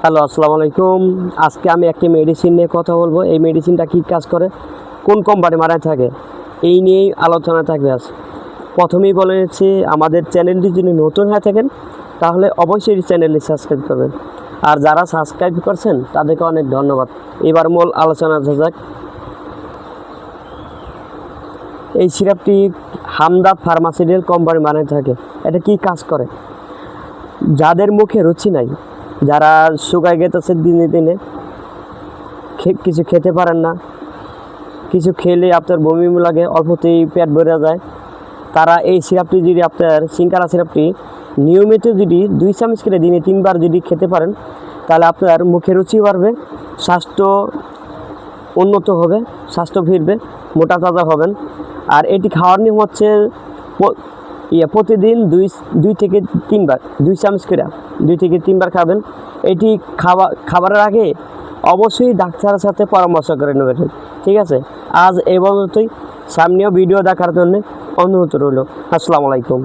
Hello, আসসালামু আলাইকুম। আজকে আমি একটি মেডিসিন নিয়ে কথা বলবো। এই মেডিসিনটা কী কাজ করে, কোন কোম্পানি মারায় থাকে, এই নিয়েই আলোচনা থাকবে আজ। প্রথমেই বলে নিচ্ছি, আমাদের চ্যানেলটি যদি নতুন হয়ে থাকেন তাহলে অবশ্যই চ্যানেলটি সাবস্ক্রাইব করবেন, আর যারা সাবস্ক্রাইব করছেন তাদেরকে অনেক ধন্যবাদ। এবার মূল আলোচনা যাক। এই সিরাপটি হামদর্দ ফার্মাসিউটিক্যাল কোম্পানি বানায় থাকে। এটা কি কাজ করে? যাদের মুখে রুচি নাই, যারা শুকায় গেতেছে দিনে দিনে, কিছু খেতে পারেন না, কিছু খেলে আপনার বমি লাগে, অল্পতেই পেট ভরে যায়, তারা এই সিরাপটি যদি আপনার সিঙ্কারা সিরাপটি নিয়মিত যদি 2 চামচ করে দিনে 3 বার যদি খেতে পারেন, তাহলে আপনার মুখে রুচি বাড়বে, স্বাস্থ্য উন্নত হবে, স্বাস্থ্য ফিরবে, মোটা তাজা হবেন। আর এটি খাওয়ার নিয়ম হচ্ছে প্রতিদিন 2 থেকে 3 বার, 2 চামচ করে 2 থেকে 3 বার খাবেন। এটি খাবারের আগে অবশ্যই ডাক্তারের সাথে পরামর্শ করে নেবেন। ঠিক আছে, আজ এই পর্যন্তই। সামনেও ভিডিও দেখার জন্য অনুরোধ রইল। আসসালামু আলাইকুম।